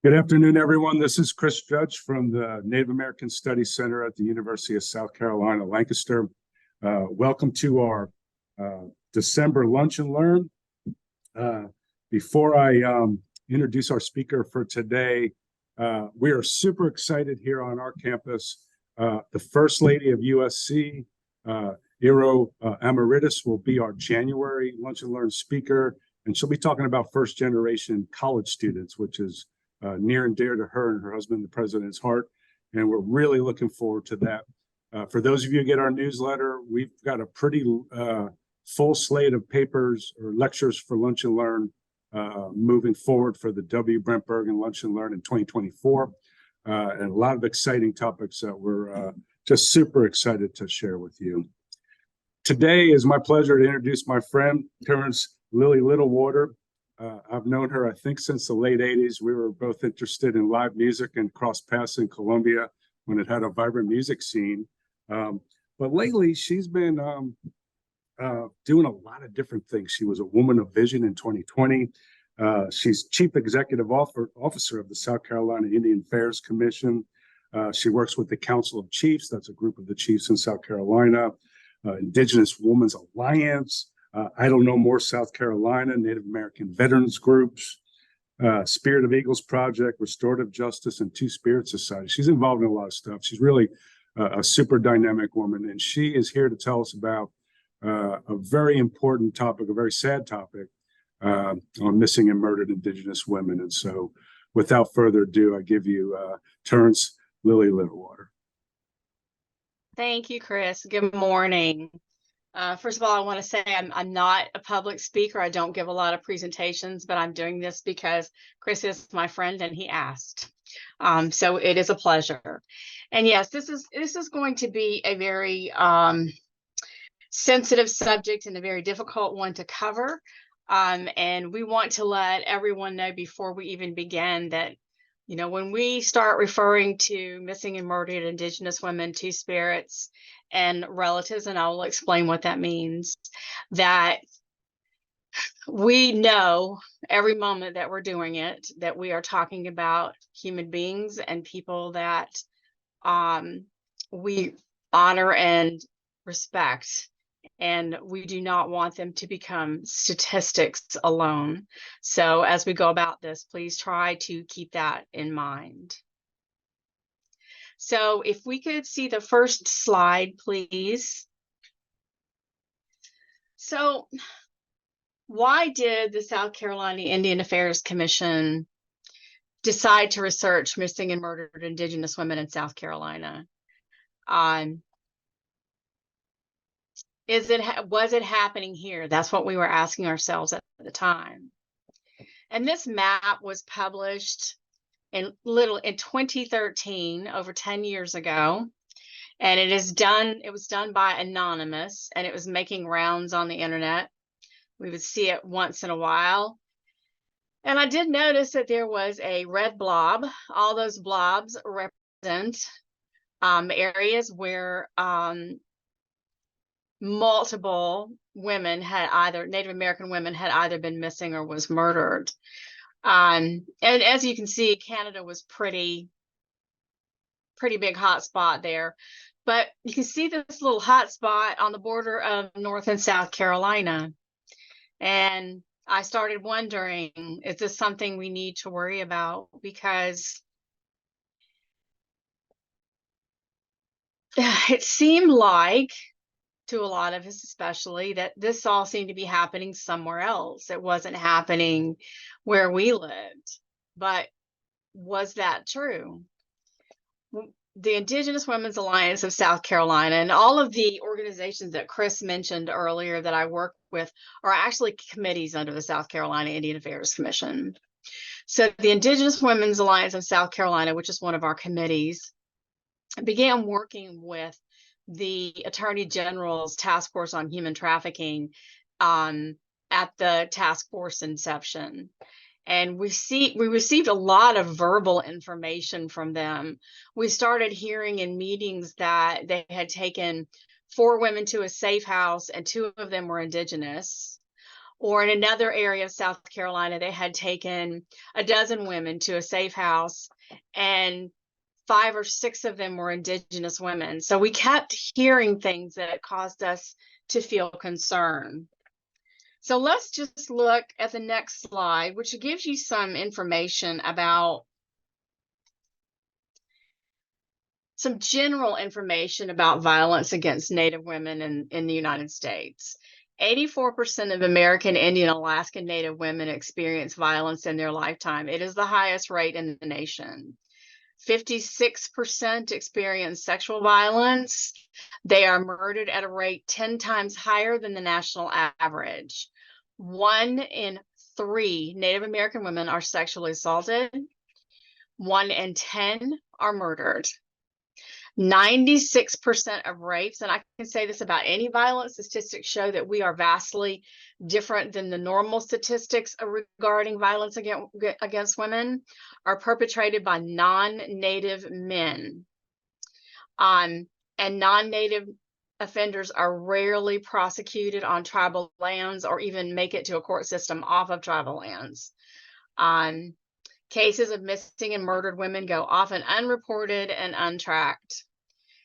Good afternoon, everyone. This is Chris Judge from the Native American Studies Center at the University of South Carolina, Lancaster. Welcome to our December Lunch and Learn. Before I introduce our speaker for today, we are super excited here on our campus. The First Lady of USC, Iro Amaritis, will be our January Lunch and Learn speaker, and she'll be talking about first-generation college students, which is near and dear to her and her husband, the president's heart. And we're really looking forward to that. For those of you who get our newsletter, we've got a pretty full slate of papers or lectures for Lunch and Learn moving forward for the W. Brent Bergen Lunch and Learn in 2024. And a lot of exciting topics that we're just super excited to share with you. Today is my pleasure to introduce my friend, Terence Lily Littlewater. I've known her, I think, since the late 80s. We were both interested in live music and crossed paths in Colombia when it had a vibrant music scene. But lately, she's been doing a lot of different things. She was a Woman of Vision in 2020. She's Chief Executive Officer of the South Carolina Indian Affairs Commission. She works with the Council of Chiefs. That's a group of the chiefs in South Carolina. Indigenous Women's Alliance. I Don't Know More South Carolina, Native American Veterans Groups, Spirit of Eagles Project, Restorative Justice, and Two Spirit Society. She's involved in a lot of stuff. She's really a super dynamic woman, and she is here to tell us about a very important topic, a very sad topic on missing and murdered Indigenous women. And so, without further ado, I give you Terence Lily Littlewater. Thank you, Chris. Good morning. First of all, I want to say I'm not a public speaker. I don't give a lot of presentations, but I'm doing this because Chris is my friend and he asked. So it is a pleasure. And yes, this is going to be a very sensitive subject and a very difficult one to cover. And we want to let everyone know before we even begin that, you know, when we start referring to missing and murdered Indigenous women, Two Spirits, and relatives, and I will explain what that means, that we know every moment that we're doing it, that we are talking about human beings and people that we honor and respect. And we do not want them to become statistics alone. So as we go about this, please try to keep that in mind. So if we could see the first slide, please. So why did the South Carolina Indian Affairs Commission decide to research missing and murdered Indigenous women in South Carolina? Was it happening here? That's what we were asking ourselves at the time. And this map was published in 2013, over 10 years ago. And it was done by Anonymous, and it was making rounds on the internet. We would see it once in a while. And I did notice that there was a red blob. All those blobs represent areas where multiple women Native American women had either been missing or was murdered. And as you can see, Canada was pretty big hot spot there. But you can see this little hot spot on the border of North and South Carolina. And I started wondering, is this something we need to worry about? Because it seemed like, to a lot of us especially, that this all seemed to be happening somewhere else. It wasn't happening where we lived. But was that true? The Indigenous Women's Alliance of South Carolina and all of the organizations that Chris mentioned earlier that I work with are actually committees under the South Carolina Indian Affairs Commission. So the Indigenous Women's Alliance of South Carolina, which is one of our committees, began working with the Attorney General's Task Force on Human Trafficking at the task force inception. And we received a lot of verbal information from them. We started hearing in meetings that they had taken 4 women to a safe house and 2 of them were Indigenous. Or in another area of South Carolina, they had taken a dozen women to a safe house, and 5 or 6 of them were Indigenous women. So we kept hearing things that caused us to feel concerned. So let's just look at the next slide, which gives you some information about some general information about violence against Native women in the United States. 84% of American Indian Alaskan Native women experience violence in their lifetime. It is the highest rate in the nation. 56% experience sexual violence. They are murdered at a rate 10 times higher than the national average. 1 in 3 Native American women are sexually assaulted. 1 in 10 are murdered. 96% of rapes, and I can say this about any violence, statistics show that we are vastly different than the normal statistics regarding violence against women, are perpetrated by non-Native men. And non-Native offenders are rarely prosecuted on tribal lands or even make it to a court system off of tribal lands. Cases of missing and murdered women go often unreported and untracked.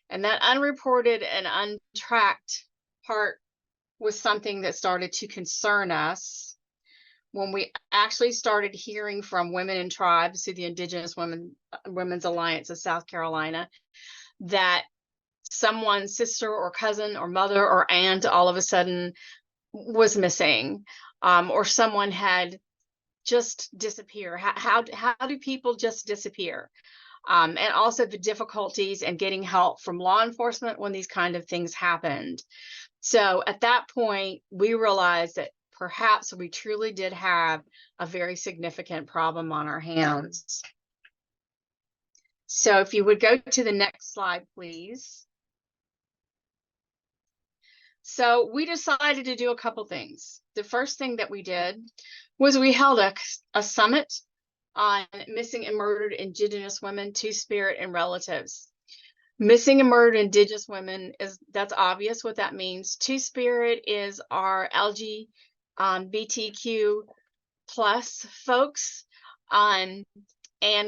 And that unreported and untracked part was something that started to concern us when we actually started hearing from women in tribes through the Indigenous Women's Alliance of South Carolina that someone's sister or cousin or mother or aunt all of a sudden was missing, or someone had just disappear. How do people just disappear? And also the difficulties in getting help from law enforcement when these kind of things happened. So at that point, we realized that perhaps we truly did have a very significant problem on our hands. So if you would go to the next slide, please. So we decided to do a couple things. The first thing that we did was we held a summit on missing and murdered Indigenous women, Two-Spirit, and relatives. Missing and murdered Indigenous women, that's obvious what that means. Two-Spirit is our LGBTQ plus folks, and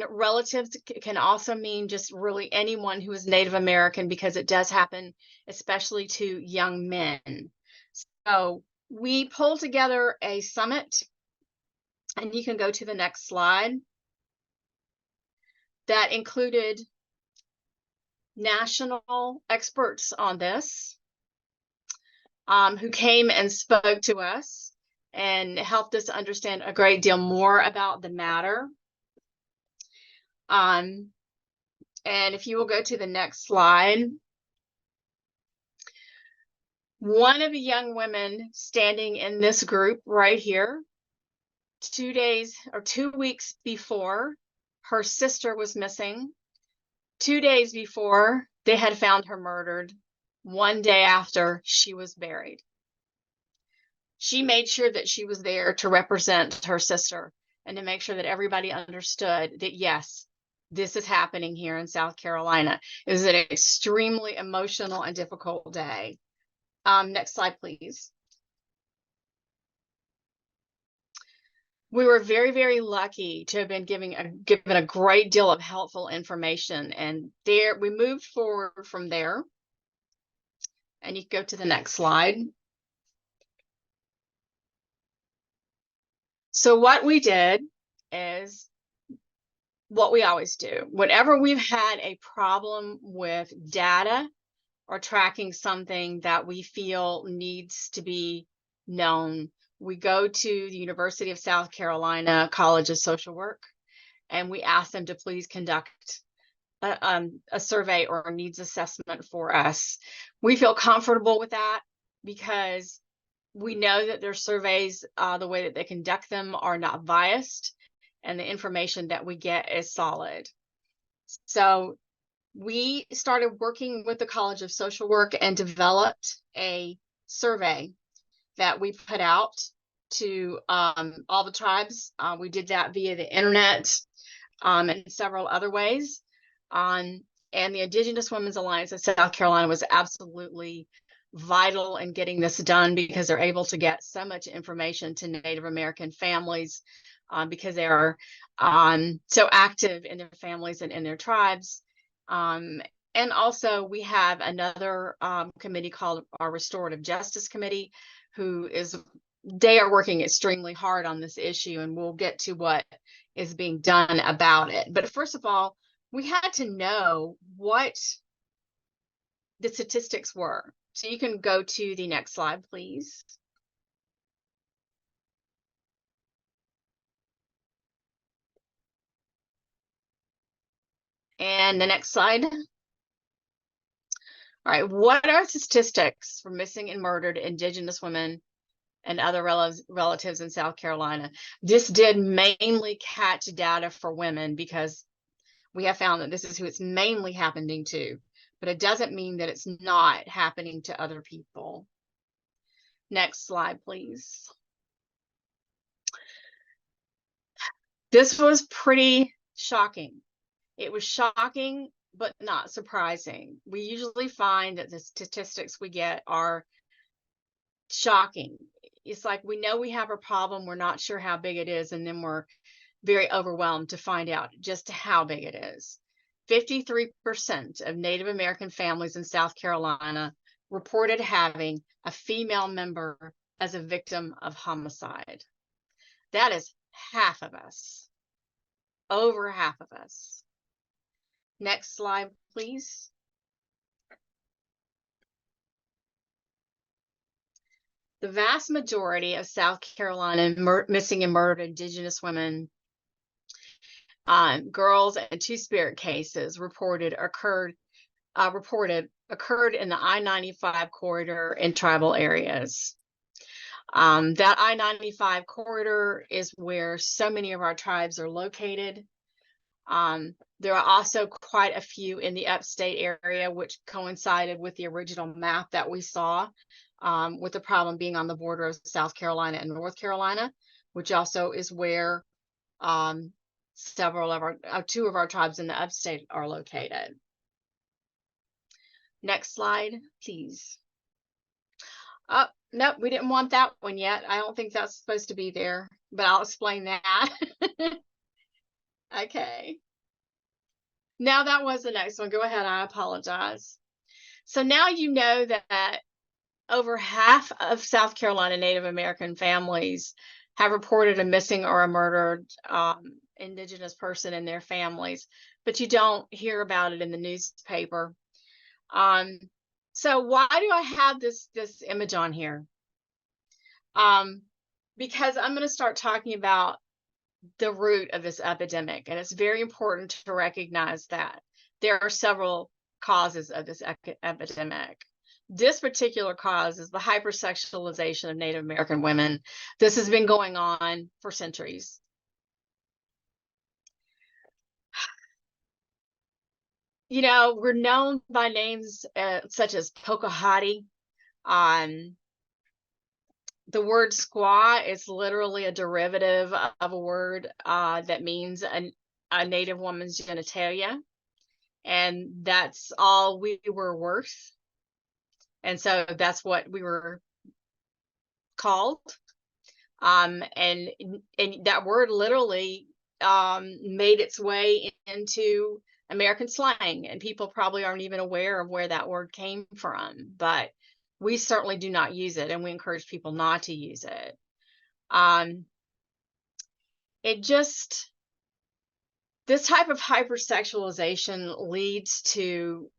relatives can also mean just really anyone who is Native American, because it does happen especially to young men. So we pulled together a summit, and you can go to the next slide, that included national experts on this, who came and spoke to us and helped us understand a great deal more about the matter. And if you will go to the next slide, one of the young women standing in this group right here, 2 weeks before her sister was missing, 2 days before they had found her murdered, 1 day after she was buried. She made sure that she was there to represent her sister and to make sure that everybody understood that, yes, this is happening here in South Carolina. It was an extremely emotional and difficult day. Next slide, please. We were very, very lucky to have been given a great deal of helpful information, and there we moved forward from there. And you can go to the next slide. So what we did is what we always do. Whenever we've had a problem with data or tracking something that we feel needs to be known, we go to the University of South Carolina College of Social Work, and we ask them to please conduct a survey or a needs assessment for us. We feel comfortable with that because we know that their surveys, the way that they conduct them, are not biased, and the information that we get is solid. So we started working with the College of Social Work and developed a survey that we put out to all the tribes. We did that via the internet and several other ways. And the Indigenous Women's Alliance of South Carolina was absolutely vital in getting this done because they're able to get so much information to Native American families because they are so active in their families and in their tribes. And also we have another committee called our Restorative Justice Committee, they are working extremely hard on this issue, and we'll get to what is being done about it. But first of all, we had to know what the statistics were. So you can go to the next slide, please. And the next slide. All right, what are statistics for missing and murdered Indigenous women and other relatives in South Carolina? This did mainly catch data for women because we have found that this is who it's mainly happening to, but it doesn't mean that it's not happening to other people. Next slide, please. This was pretty shocking. It was shocking, but not surprising. We usually find that the statistics we get are shocking. It's like we know we have a problem, we're not sure how big it is, and then we're very overwhelmed to find out just how big it is. 53% of Native American families in South Carolina reported having a female member as a victim of homicide. That is half of us, over half of us. Next slide, please. The vast majority of South Carolina missing and murdered Indigenous women, girls, and two-spirit cases occurred in the I-95 corridor in tribal areas. That I-95 corridor is where so many of our tribes are located. There are also quite a few in the upstate area, which coincided with the original map that we saw, with the problem being on the border of South Carolina and North Carolina, which also is where two of our tribes in the upstate are located. Next slide, please. Oh, nope, we didn't want that one yet. I don't think that's supposed to be there, but I'll explain that. Okay. Now that was the next one. Go ahead, I apologize. So now you know that over half of South Carolina Native American families have reported a missing or a murdered Indigenous person in their families, but you don't hear about it in the newspaper. So why do I have this image on here? Because I'm going to start talking about the root of this epidemic, and it's very important to recognize that there are several causes of this epidemic. This particular cause is the hypersexualization of Native American women. This has been going on for centuries. You know, we're known by names such as Pocahontas. The word squaw is literally a derivative of a word that means a Native woman's genitalia, and that's all we were worth. And so that's what we were called. And that word literally made its way into American slang, and people probably aren't even aware of where that word came from, but we certainly do not use it, and we encourage people not to use it. This type of hypersexualization leads to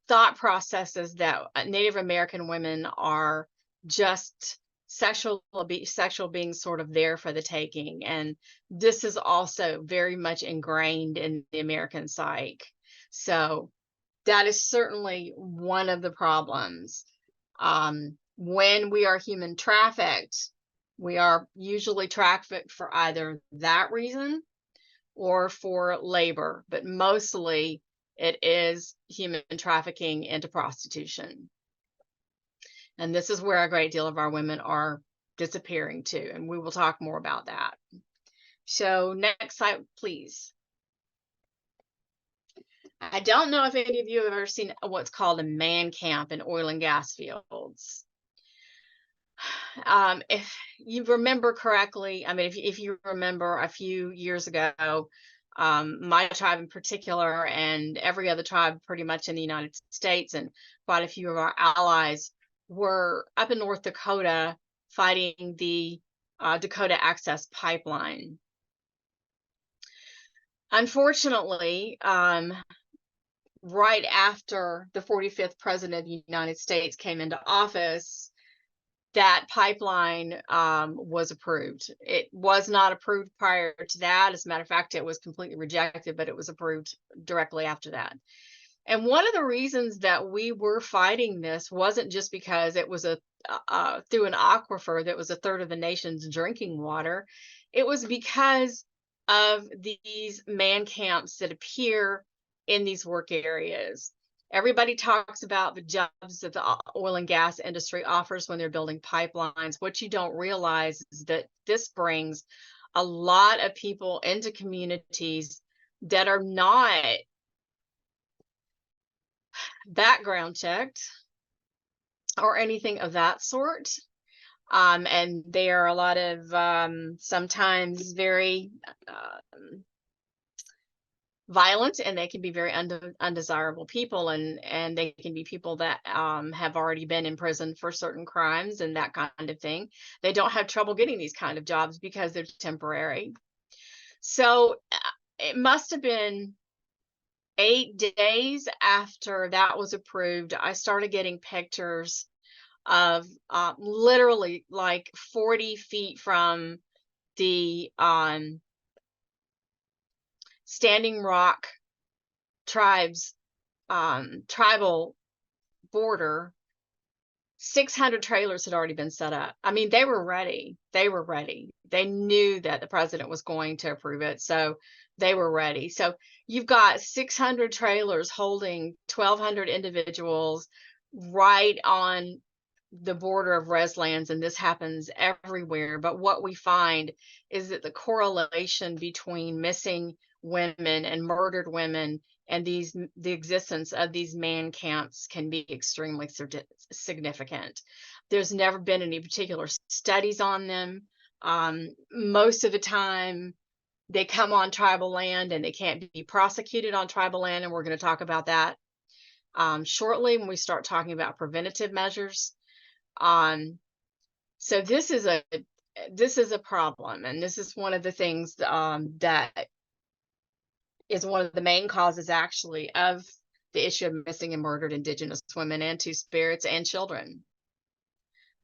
thought processes that Native American women are just sexual beings sort of there for the taking. And this is also very much ingrained in the American psyche. So that is certainly one of the problems. When we are human trafficked, we are usually trafficked for either that reason or for labor, but mostly it is human trafficking into prostitution. And this is where a great deal of our women are disappearing to, and we will talk more about that. So next slide, please. I don't know if any of you have ever seen what's called a man camp in oil and gas fields. If you remember correctly, I mean, if you remember a few years ago, my tribe in particular, and every other tribe pretty much in the United States, and quite a few of our allies were up in North Dakota fighting the Dakota Access Pipeline. Unfortunately, right after the 45th president of the United States came into office, that pipeline was approved. It was not approved prior to that. As a matter of fact, it was completely rejected, but it was approved directly after that. And one of the reasons that we were fighting this wasn't just because it was through an aquifer that was a third of the nation's drinking water. It was because of these man camps that appear in these work areas. Everybody talks about the jobs that the oil and gas industry offers when they're building pipelines. What you don't realize is that this brings a lot of people into communities that are not background checked or anything of that sort. And they are a lot of sometimes very violent, and they can be very undesirable people, and they can be people that have already been in prison for certain crimes and that kind of thing. They don't have trouble getting these kind of jobs because they're temporary. So it must have been 8 days after that was approved, I started getting pictures of literally like 40 feet from the Standing Rock tribes tribal border. 600 trailers had already been set up. I mean, they were ready. They knew that the president was going to approve it, so they were ready. So you've got 600 trailers holding 1,200 individuals right on the border of res lands, and this happens everywhere. But what we find is that the correlation between missing women and murdered women and the existence of these man camps can be extremely significant. There's never been any particular studies on them. Most of the time, they come on tribal land and they can't be prosecuted on tribal land, and we're going to talk about that shortly when we start talking about preventative measures. So this is a problem, and this is one of the things that is one of the main causes actually of the issue of missing and murdered Indigenous women and Two-Spirits and children.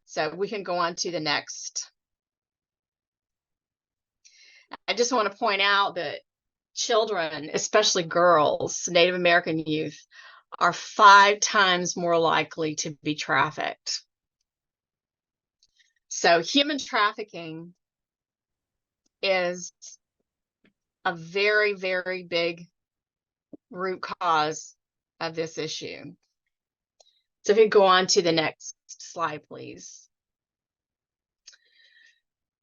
So we can go on to the next. I just want to point out that children, especially girls, Native American youth, are 5 times more likely to be trafficked. So human trafficking is a very, very big root cause of this issue. So if you go on to the next slide, please.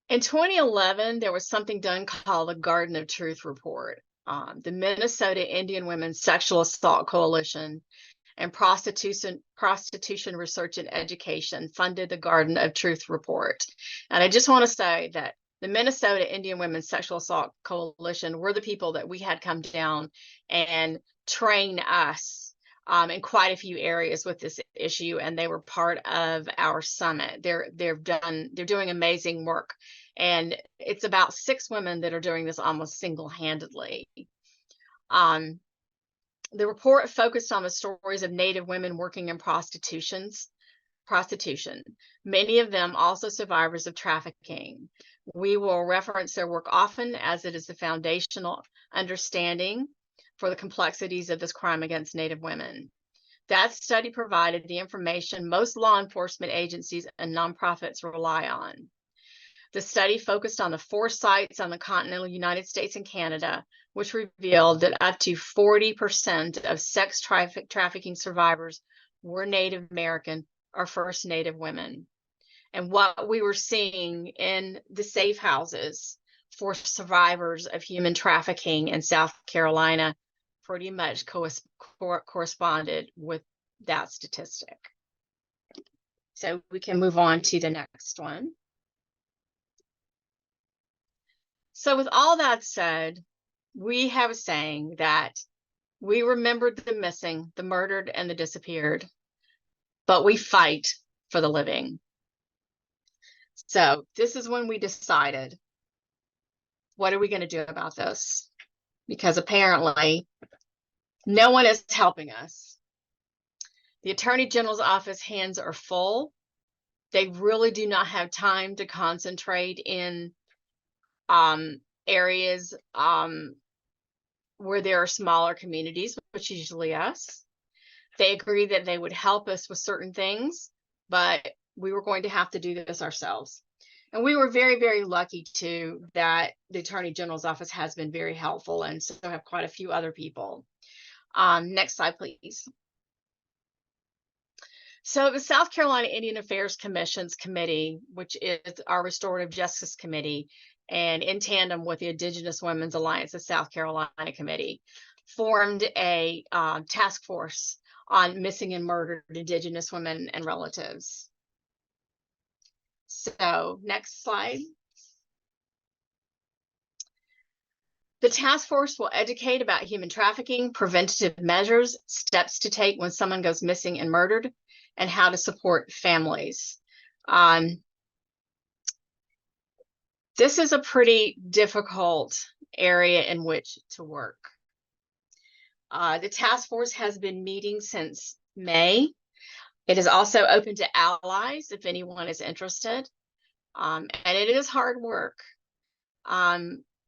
In 2011, there was something done called the Garden of Truth report. The Minnesota Indian Women's Sexual Assault Coalition and Prostitution Research and Education funded the Garden of Truth report. And I just want to say that the Minnesota Indian Women's Sexual Assault Coalition were the people that we had come down and train us in quite a few areas with this issue, and they were part of our summit. They're doing amazing work, and it's about 6 women that are doing this almost single-handedly. The report focused on the stories of Native women working in prostitution, many of them also survivors of trafficking. We will reference their work often, as it is the foundational understanding for the complexities of this crime against Native women. That study provided the information most law enforcement agencies and nonprofits rely on. The study focused on the 4 sites on the continental United States and Canada, which revealed that up to 40% of sex trafficking survivors were Native American or First Native women. And what we were seeing in the safe houses for survivors of human trafficking in South Carolina pretty much corresponded with that statistic. So we can move on to the next one. So with all that said, we have a saying that we remembered the missing, the murdered, and the disappeared, but we fight for the living. So this is when we decided, what are we going to do about this? Because apparently no one is helping us. The Attorney General's office hands are full. They really do not have time to concentrate in areas where there are smaller communities, which is usually us. They agreed that they would help us with certain things, but we were going to have to do this ourselves. And we were very, very lucky too that the Attorney General's office has been very helpful, and so have quite a few other people. Next slide, please. So the South Carolina Indian Affairs Commission's committee, which is our Restorative Justice Committee, and in tandem with the Indigenous Women's Alliance of South Carolina Committee, formed a task force on missing and murdered Indigenous women and relatives. So next slide. The task force will educate about human trafficking, preventative measures, steps to take when someone goes missing and murdered, and how to support families. This is a pretty difficult area in which to work. The task force has been meeting since May. It is also open to allies if anyone is interested. And it is hard work.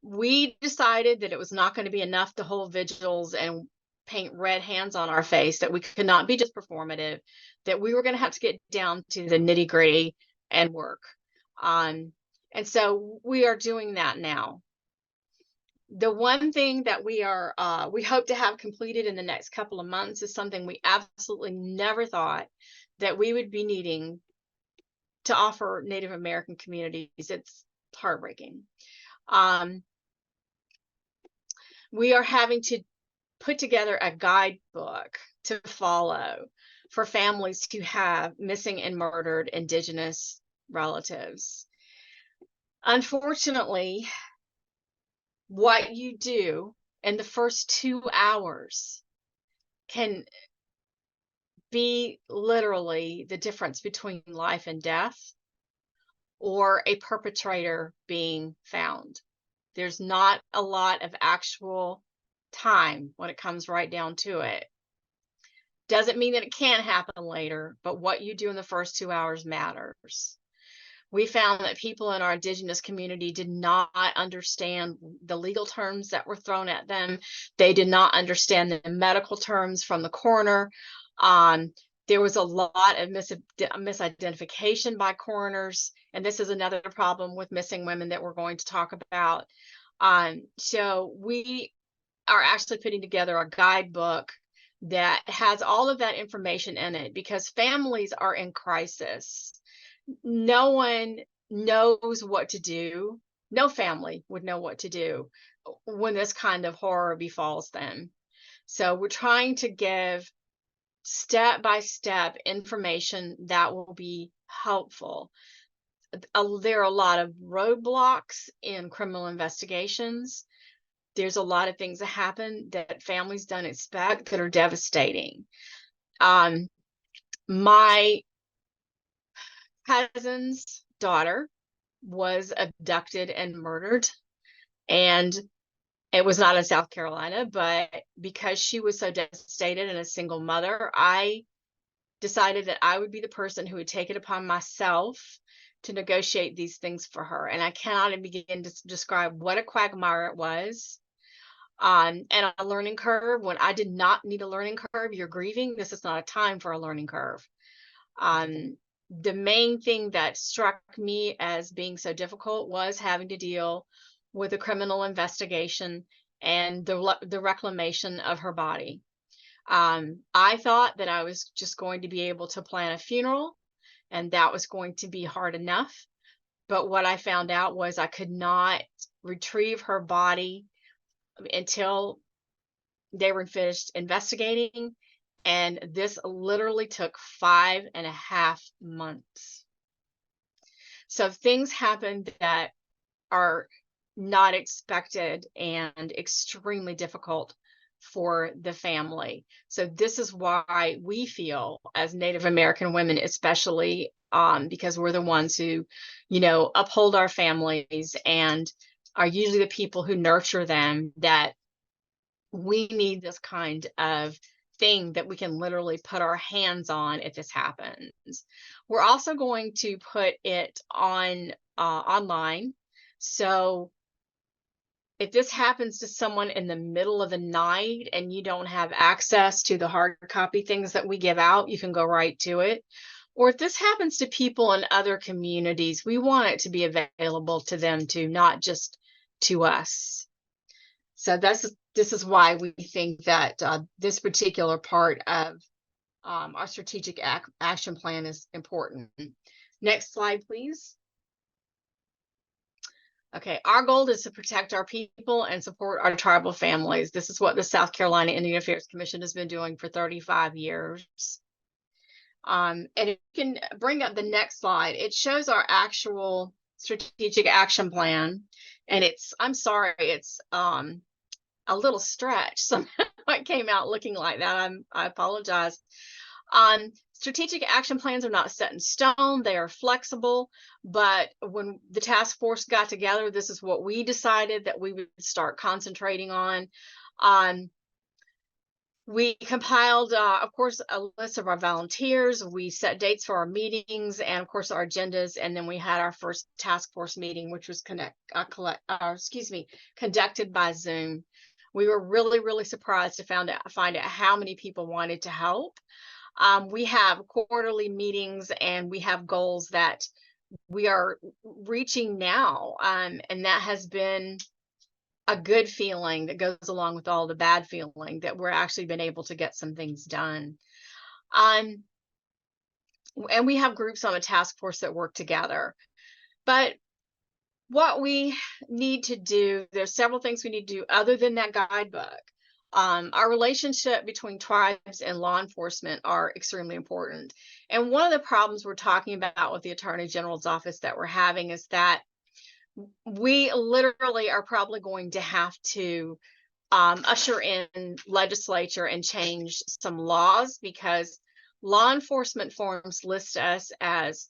We decided that it was not going to be enough to hold vigils and paint red hands on our face, that we could not be just performative, that we were going to have to get down to the nitty gritty and work. And so we are doing that now. The one thing that we hope to have completed in the next couple of months is something we absolutely never thought that we would be needing to offer Native American communities. It's heartbreaking. We are having to put together a guidebook to follow for families who have missing and murdered Indigenous relatives. Unfortunately, what you do in the first 2 hours can be literally the difference between life and death, or a perpetrator being found. There's not a lot of actual time when it comes right down to it. Doesn't mean that it can't happen later, but what you do in the first 2 hours matters. We found that people in our Indigenous community did not understand the legal terms that were thrown at them. They did not understand the medical terms from the coroner. There was a lot of misidentification by coroners, and this is another problem with missing women that we're going to talk about. So we are actually putting together a guidebook that has all of that information in it, because families are in crisis. No one knows what to do. No family would know what to do when this kind of horror befalls them. So we're trying to give step-by-step information that will be helpful. There are a lot of roadblocks in criminal investigations. There's a lot of things that happen that families don't expect that are devastating. My cousin's daughter was abducted and murdered, and it was not in South Carolina, but because she was so devastated and a single mother, I decided that I would be the person who would take it upon myself to negotiate these things for her. And I cannot even begin to describe what a quagmire it was. And a learning curve when I did not need a learning curve. You're grieving. This is not a time for a learning curve. The main thing that struck me as being so difficult was having to deal with a criminal investigation and the reclamation of her body. I thought that I was just going to be able to plan a funeral, and that was going to be hard enough. But what I found out was I could not retrieve her body until They were finished investigating, and this literally took 5.5 months. So things happened that are not expected and extremely difficult for the family. So this is why we feel, as Native American women especially, because we're the ones who, uphold our families and are usually the people who nurture them, that we need this kind of thing that we can literally put our hands on if this happens. We're also going to put it on online. So if this happens to someone in the middle of the night and you don't have access to the hard copy things that we give out, you can go right to it. Or if this happens to people in other communities, we want it to be available to them too, not just to us. So this is why we think that this particular part of our strategic action plan is important. Next slide, please. Okay, our goal is to protect our people and support our tribal families. This is what the South Carolina Indian Affairs Commission has been doing for 35 years. And if you can bring up the next slide, it shows our actual strategic action plan. And I'm sorry, it's a little stretch. Somehow it came out looking like that. I apologize. Strategic action plans are not set in stone. They are flexible. But when the task force got together, this is what we decided that we would start concentrating on. We compiled, of course, a list of our volunteers. We set dates for our meetings and, of course, our agendas. And then we had our first task force meeting, which was conducted by Zoom. We were really, really surprised to find out how many people wanted to help. We have quarterly meetings and we have goals that we are reaching now. And that has been a good feeling that goes along with all the bad feeling that we're actually been able to get some things done. And we have groups on the task force that work together. But what we need to do, there's several things we need to do other than that guidebook. Our relationship between tribes and law enforcement are extremely important. And one of the problems we're talking about with the Attorney General's office that we're having is that we literally are probably going to have to usher in legislature and change some laws, because law enforcement forms list us as,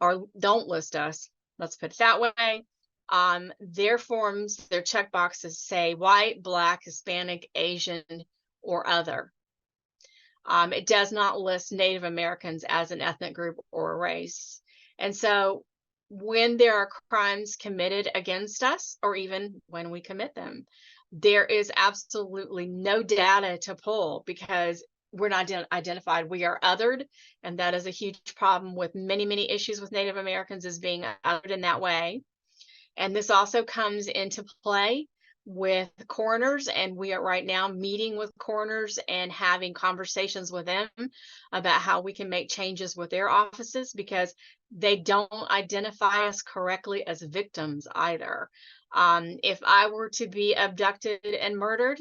or don't list us, let's put it that way. Their forms, their check boxes say white, black, Hispanic, Asian, or other. It does not list Native Americans as an ethnic group or a race. And so when there are crimes committed against us, or even when we commit them, there is absolutely no data to pull because we're not identified. We are othered, and that is a huge problem with many, many issues with Native Americans, is being othered in that way. And this also comes into play with coroners, and we are right now meeting with coroners and having conversations with them about how we can make changes with their offices, because they don't identify us correctly as victims either. If I were to be abducted and murdered,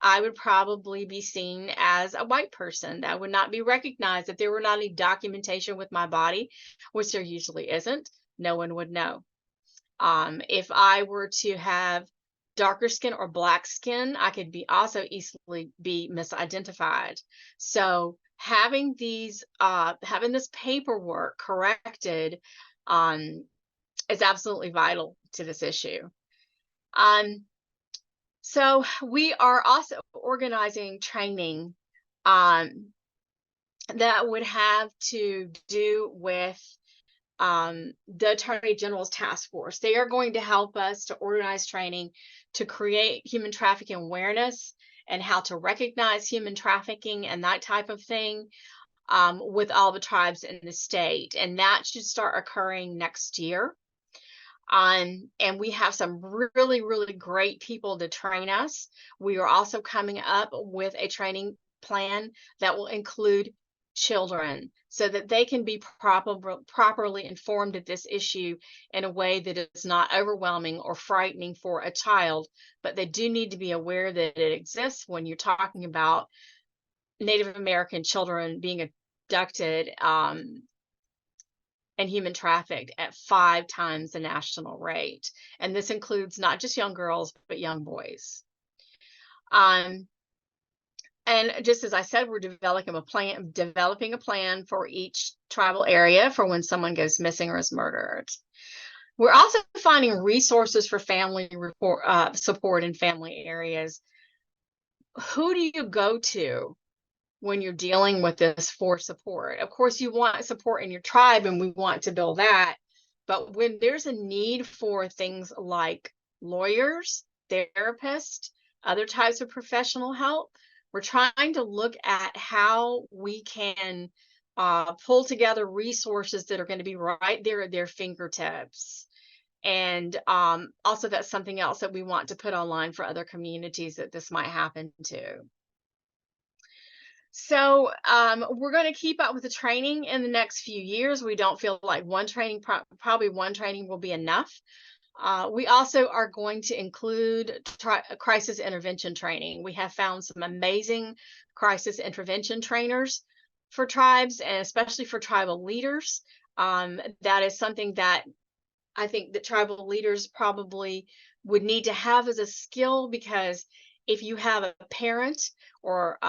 I would probably be seen as a white person. That would not be recognized. If there were not any documentation with my body, which there usually isn't, no one would know. If I were to have darker skin or black skin, I could also easily be misidentified. So having this paperwork corrected is absolutely vital to this issue. So we are also organizing training that would have to do with the Attorney General's task force. They are going to help us to organize training to create human trafficking awareness and how to recognize human trafficking and that type of thing with all the tribes in the state. And that should start occurring next year. And we have some really, really great people to train us. We are also coming up with a training plan that will include children. so that they can be properly informed of this issue in a way that is not overwhelming or frightening for a child. But they do need to be aware that it exists when you're talking about Native American children being abducted and human trafficked at 5 times the national rate. And this includes not just young girls, but young boys. And just as I said, we're developing a plan for each tribal area for when someone goes missing or is murdered. We're also finding resources for family support in family areas. Who do you go to when you're dealing with this for support? Of course, you want support in your tribe, and we want to build that. But when there's a need for things like lawyers, therapists, other types of professional help, we're trying to look at how we can pull together resources that are going to be right there at their fingertips. And also, that's something else that we want to put online for other communities that this might happen to. So we're going to keep up with the training in the next few years. We don't feel like probably one training will be enough. We also are going to include crisis intervention training. We have found some amazing crisis intervention trainers for tribes, and especially for tribal leaders. That is something that I think that tribal leaders probably would need to have as a skill, because if you have a parent or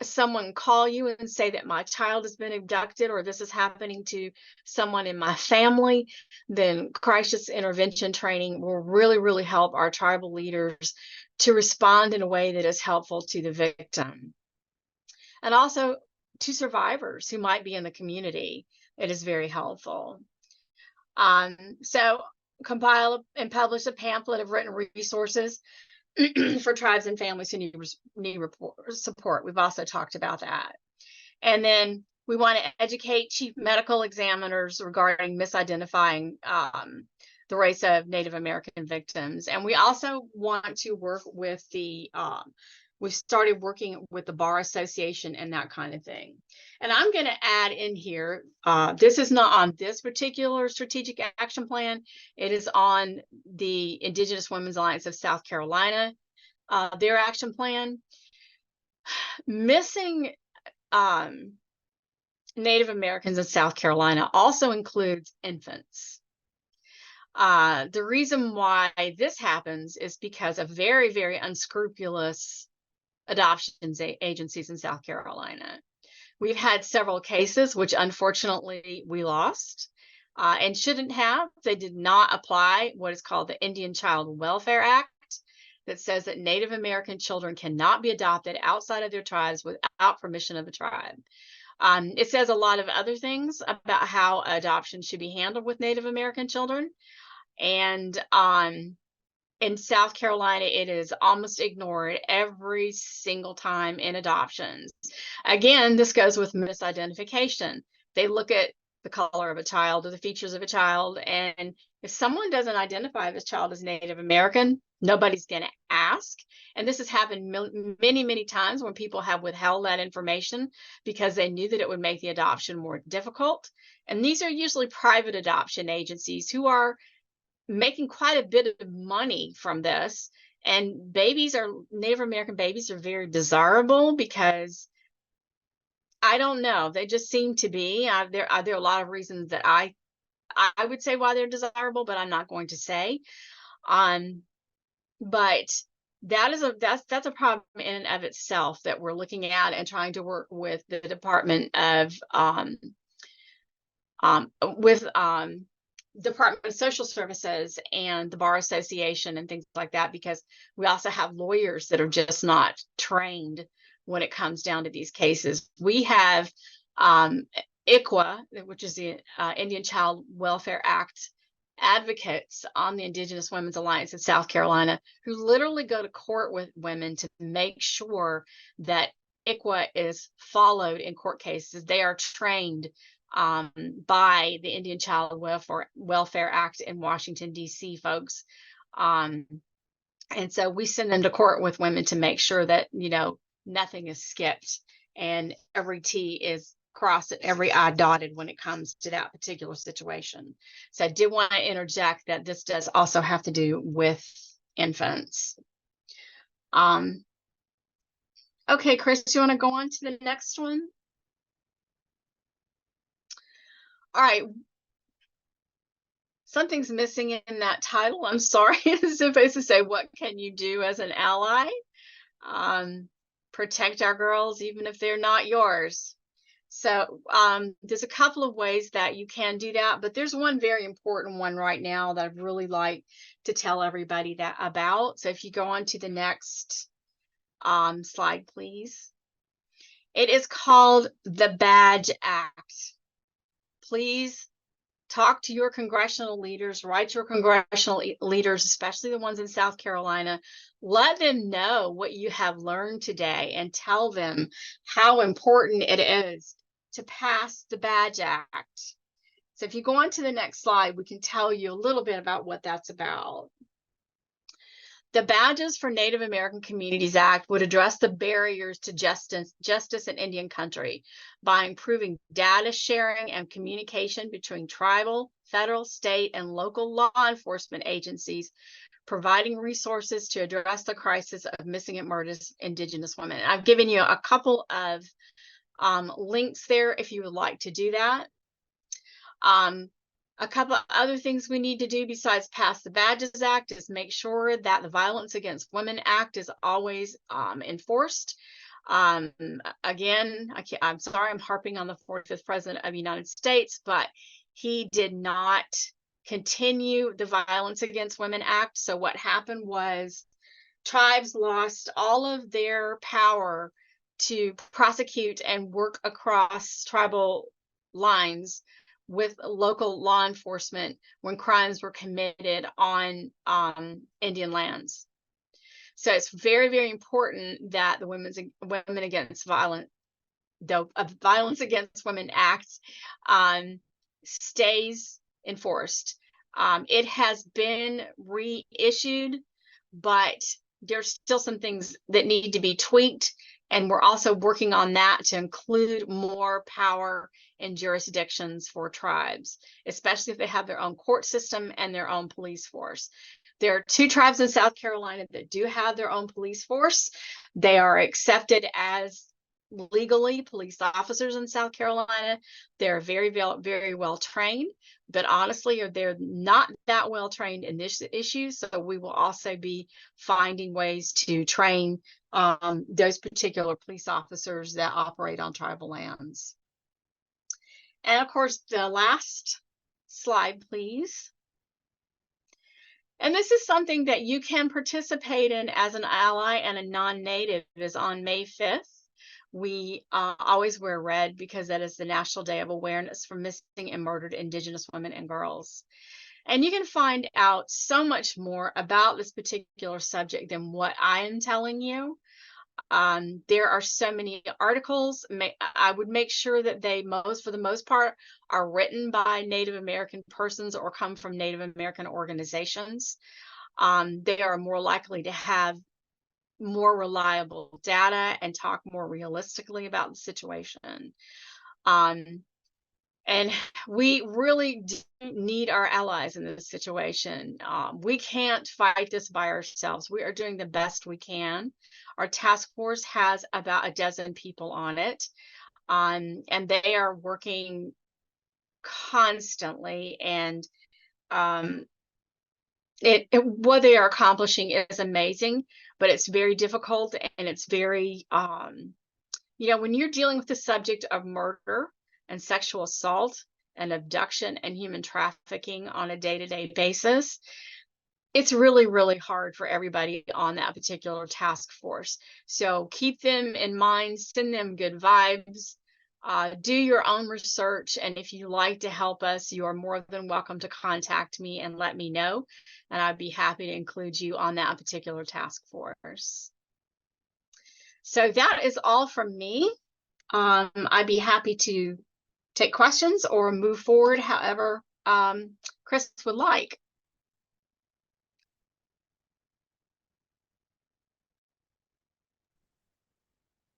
someone call you and say that my child has been abducted or this is happening to someone in my family, then crisis intervention training will really, really help our tribal leaders to respond in a way that is helpful to the victim. And also to survivors who might be in the community, it is very helpful. So compile and publish a pamphlet of written resources for tribes and families who need support. We've also talked about that. And then we want to educate chief medical examiners regarding misidentifying the race of Native American victims. And we also want to work with we've started working with the Bar Association and that kind of thing. And I'm going to add in here, this is not on this particular strategic action plan. It is on the Indigenous Women's Alliance of South Carolina, their action plan. Missing Native Americans in South Carolina also includes infants. The reason why this happens is because of very, very unscrupulous adoptions agencies in South Carolina. We've had several cases which unfortunately we lost and shouldn't have. They did not apply what is called the Indian Child Welfare Act, that says that Native American children cannot be adopted outside of their tribes without permission of the tribe. It says a lot of other things about how adoption should be handled with Native American children. And in South Carolina, it is almost ignored every single time in adoptions. Again, this goes with misidentification. They look at the color of a child or the features of a child, and if someone doesn't identify this child as Native American, nobody's going to ask. And this has happened many, many times when people have withheld that information because they knew that it would make the adoption more difficult. And these are usually private adoption agencies who are making quite a bit of money from this. And Native American babies are very desirable because, I don't know, they just seem to be. There are a lot of reasons that I would say why they're desirable, but I'm not going to say. But that's a problem in and of itself that we're looking at and trying to work with the Department of Department of Social Services and the Bar Association and things like that, because we also have lawyers that are just not trained when it comes down to these cases. We have ICWA, which is the Indian Child Welfare Act advocates on the Indigenous Women's Alliance in South Carolina, who literally go to court with women to make sure that ICWA is followed in court cases. They are trained by the Indian Child Welfare Act in Washington, D.C. folks. And so we send them to court with women to make sure that, nothing is skipped and every T is cross it, every I dotted when it comes to that particular situation. So I did want to interject that this does also have to do with infants. Okay, Chris, you want to go on to the next one? All right. Something's missing in that title. I'm sorry. It's supposed to say, what can you do as an ally? Protect our girls, even if they're not yours. So there's a couple of ways that you can do that, but there's one very important one right now that I'd really like to tell everybody that about. So if you go on to the next slide, please. It is called the Badge Act. Please talk to your congressional leaders, write to your congressional leaders, especially the ones in South Carolina. Let them know what you have learned today and tell them how important it is to pass the Badge Act. So if you go on to the next slide, we can tell you a little bit about what that's about. The Badges for Native American Communities Act would address the barriers to justice in Indian country by improving data sharing and communication between tribal, federal, state, and local law enforcement agencies, providing resources to address the crisis of missing and murdered Indigenous women. And I've given you a couple of links there if you would like to do that. A couple of other things we need to do besides pass the Badges Act is make sure that the Violence Against Women Act is always enforced. Again, I'm sorry, I'm harping on the 45th President of the United States, but he did not continue the Violence Against Women Act. So what happened was tribes lost all of their power to prosecute and work across tribal lines with local law enforcement when crimes were committed on Indian lands. So it's very, very important that the Violence Against Women Act stays enforced. It has been reissued, but there's still some things that need to be tweaked. And we're also working on that to include more power in jurisdictions for tribes, especially if they have their own court system and their own police force. There are 2 tribes in South Carolina that do have their own police force. They are accepted as legally police officers in South Carolina. They're very, very well trained, but honestly, they're not that well trained in this issue. So we will also be finding ways to train those particular police officers that operate on tribal lands. And of course, the last slide, please. And this is something that you can participate in as an ally and a non-native. Is on May 5th. We always wear red because that is the National Day of Awareness for Missing and Murdered Indigenous Women and Girls. And you can find out so much more about this particular subject than what I am telling you. There are so many articles. I would make sure that they, for the most part, are written by Native American persons or come from Native American organizations. They are more likely to have more reliable data and talk more realistically about the situation. And we really do need our allies in this situation. We can't fight this by ourselves. We are doing the best we can. Our task force has about a dozen people on it, and they are working constantly. And what they are accomplishing is amazing, but it's very difficult, and it's very, when you're dealing with the subject of murder and sexual assault and abduction and human trafficking on a day-to-day basis, it's really, really hard for everybody on that particular task force. So keep them in mind, send them good vibes, do your own research. And if you'd like to help us, you are more than welcome to contact me and let me know. And I'd be happy to include you on that particular task force. So that is all from me. I'd be happy to take questions or move forward however Chris would like.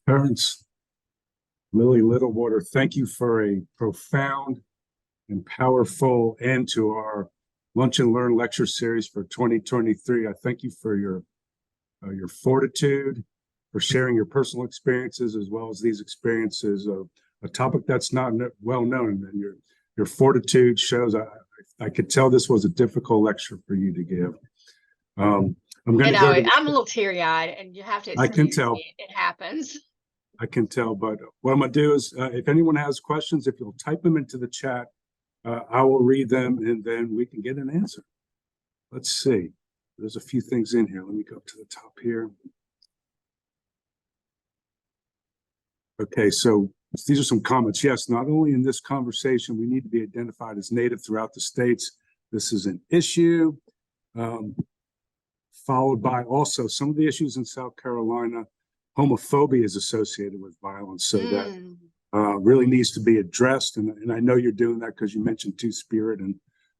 Terence, Lily Littlewater, thank you for a profound and powerful end to our Lunch and Learn lecture series for 2023. I thank you for your fortitude, for sharing your personal experiences as well as these experiences of a topic that's not well known. And your fortitude shows. I could tell this was a difficult lecture for you to give. I'm going to go to I'm a little teary-eyed, and you have to excuse I can tell. me. It happens. I can tell, but what I'm going to do is, if anyone has questions, if you'll type them into the chat, I will read them, and then we can get an answer. Let's see. There's a few things in here. Let me go to the top here. Okay, so these are some comments. Yes, not only in this conversation, we need to be identified as Native throughout the states. This is an issue. Followed by also some of the issues in South Carolina, homophobia is associated with violence. So that really needs to be addressed. And I know you're doing that because you mentioned Two-Spirit and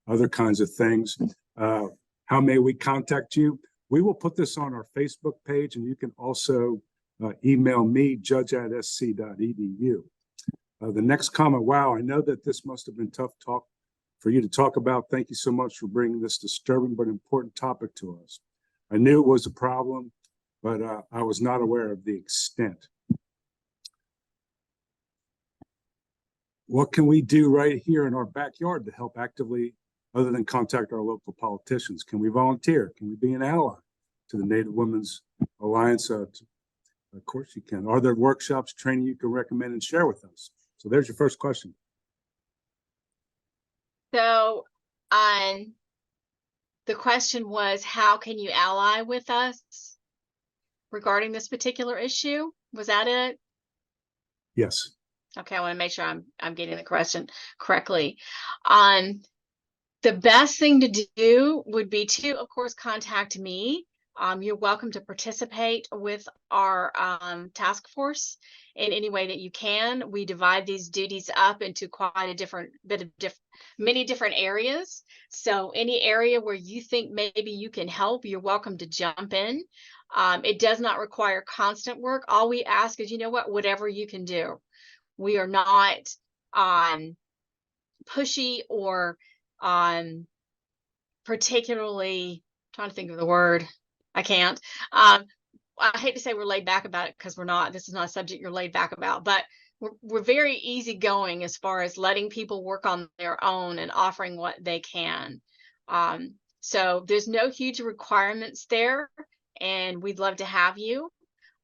other kinds of things. How may we contact you? We will put this on our Facebook page, and you can also email me, judge@sc.edu. The next comment, wow, I know that this must have been tough talk for you to talk about. Thank you so much for bringing this disturbing but important topic to us. I knew it was a problem, but I was not aware of the extent. What can we do right here in our backyard to help actively, other than contact our local politicians? Can we volunteer? Can we be an ally to the Native Women's Alliance? Of course you can. Are there workshops, training you can recommend and share with us? So there's your first question. So, the question was, how can you ally with us regarding this particular issue? Was that it? Yes. Okay, I want to make sure I'm getting the question correctly. The best thing to do would be to, of course, contact me. You're welcome to participate with our task force in any way that you can. We divide these duties up into quite a many different areas. So any area where you think maybe you can help, you're welcome to jump in. It does not require constant work. All we ask is, whatever you can do. We are not pushy or particularly, trying to think of the word. I can't. I hate to say we're laid back about it because we're not. This is not a subject you're laid back about, but we're very easygoing as far as letting people work on their own and offering what they can. So there's no huge requirements there, and we'd love to have you.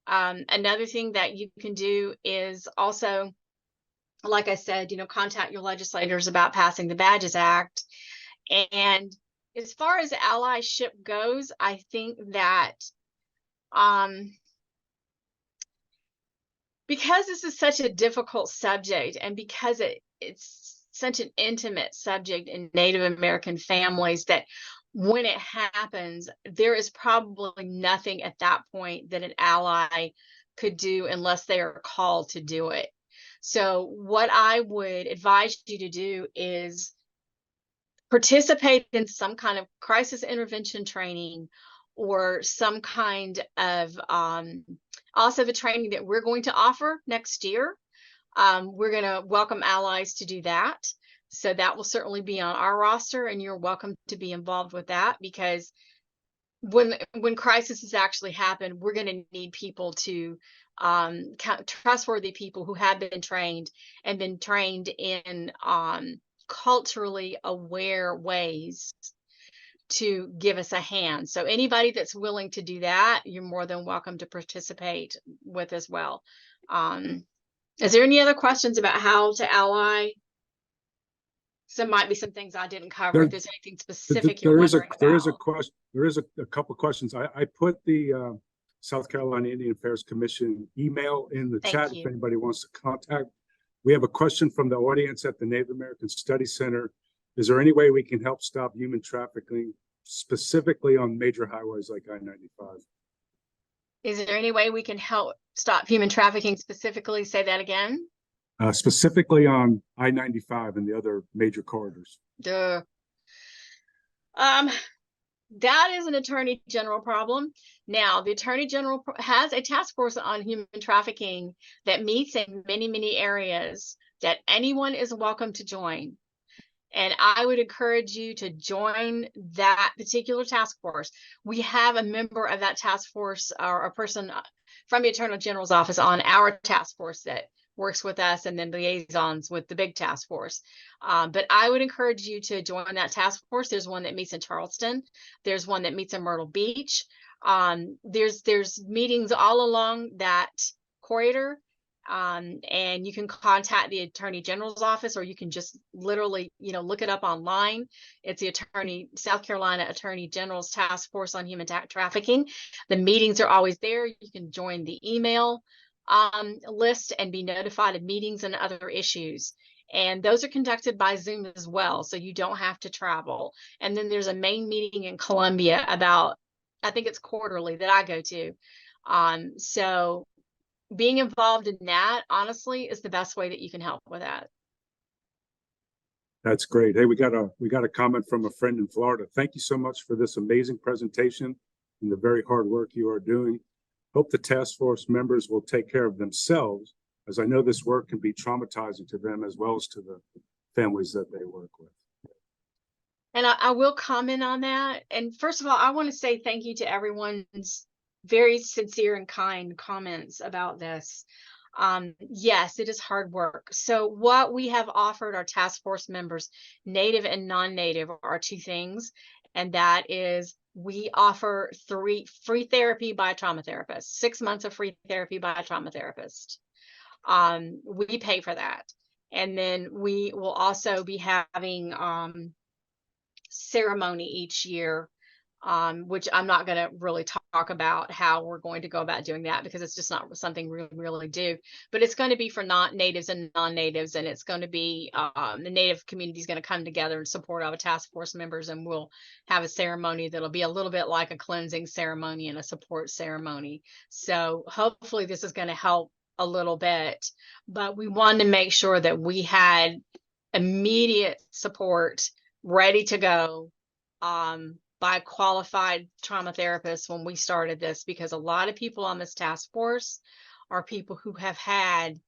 Another thing that you can do is also, like I said, contact your legislators about passing the Badges Act. And as far as allyship goes, I think that because this is such a difficult subject, and because it's such an intimate subject in Native American families, that when it happens, there is probably nothing at that point that an ally could do unless they are called to do it. So what I would advise you to do is participate in some kind of crisis intervention training, or some kind of also the training that we're going to offer next year. We're going to welcome allies to do that. So that will certainly be on our roster, and you're welcome to be involved with that, because when crises actually happen, we're going to need people to trustworthy people who have been trained in culturally aware ways to give us a hand. So anybody that's willing to do that, you're more than welcome to participate with as well. Is there any other questions about how to ally? So might be some things I didn't cover. If there's anything specific you're wondering about. There is a question. There is a couple questions. I put the South Carolina Indian Affairs Commission email in the chat if anybody wants to contact. We have a question from the audience at the Native American Study Center. Is there any way we can help stop human trafficking, specifically on major highways like I-95? Is there any way we can help stop human trafficking specifically? Say that again. Specifically on I-95 and the other major corridors. that is an attorney general problem. Now, the attorney general has a task force on human trafficking that meets in many, many areas that anyone is welcome to join. And I would encourage you to join that particular task force. We have a member of that task force or a person from the Attorney General's office on our task force that works with us, and then liaisons with the big task force. But I would encourage you to join that task force. There's one that meets in Charleston. There's one that meets in Myrtle Beach. There's meetings all along that corridor. And you can contact the Attorney General's office, or you can just literally, look it up online. It's the South Carolina Attorney General's Task Force on Human Trafficking. The meetings are always there. You can join the email list and be notified of meetings and other issues. And those are conducted by Zoom as well, so you don't have to travel. And then there's a main meeting in Columbia I think it's quarterly, that I go to. So being involved in that, honestly, is the best way that you can help with that. That's great. Hey, we got a comment from a friend in Florida. Thank you so much for this amazing presentation and the very hard work you are doing. Hope the task force members will take care of themselves, as I know this work can be traumatizing to them as well as to the families that they work with. And I will comment on that. And first of all, I want to say thank you to everyone's very sincere and kind comments about this. Yes, it is hard work. So what we have offered our task force members, native and non-native, are two things. And that is, we offer free therapy by a trauma therapist, 6 months of free therapy by a trauma therapist. We pay for that. And then we will also be having ceremony each year, which I'm not going to really talk about how we're going to go about doing that, because it's just not something we really do. But it's going to be for natives and non-natives, and it's going to be the Native community is going to come together in support of a task force members, and we'll have a ceremony that'll be a little bit like a cleansing ceremony and a support ceremony. So hopefully this is going to help a little bit, but we wanted to make sure that we had immediate support ready to go by qualified trauma therapists when we started this, because a lot of people on this task force are people who have had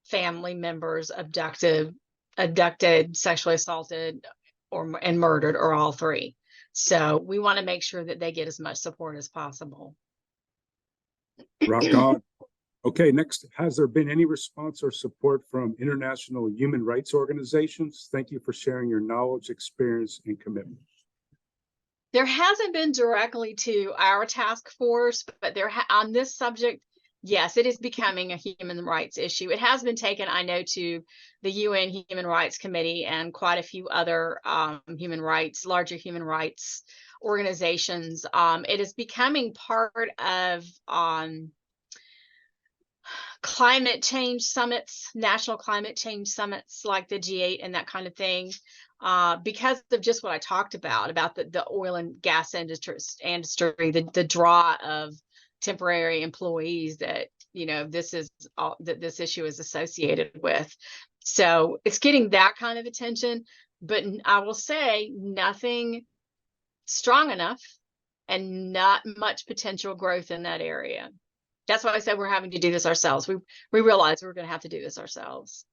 family members abducted, sexually assaulted, and murdered, or all three. So we want to make sure that they get as much support as possible. Rock on. Okay, next, has there been any response or support from international human rights organizations? Thank you for sharing your knowledge, experience, and commitment. There hasn't been directly to our task force, but on this subject, yes, it is becoming a human rights issue. It has been taken, I know, to the UN Human Rights Committee and quite a few other larger human rights organizations. It is becoming part of climate change summits, national climate change summits like the G8 and that kind of thing, because of just what I talked about the oil and gas industry, the draw of temporary employees that this issue is associated with. So it's getting that kind of attention, but I will say nothing strong enough and not much potential growth in that area. That's why I said we're having to do this ourselves. We realized we're going to have to do this ourselves.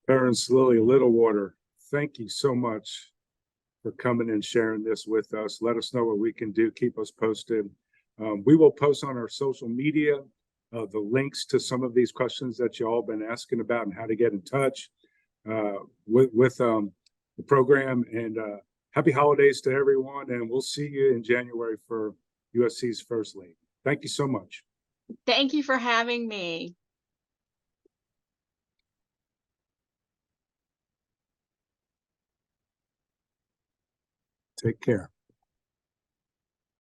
Terence, Lily Littlewater, thank you so much for coming and sharing this with us. Let us know what we can do. Keep us posted. We will post on our social media the links to some of these questions that you all been asking about and how to get in touch with the program. And happy holidays to everyone. And we'll see you in January for USC's First Lady. Thank you so much. Thank you for having me. Take care.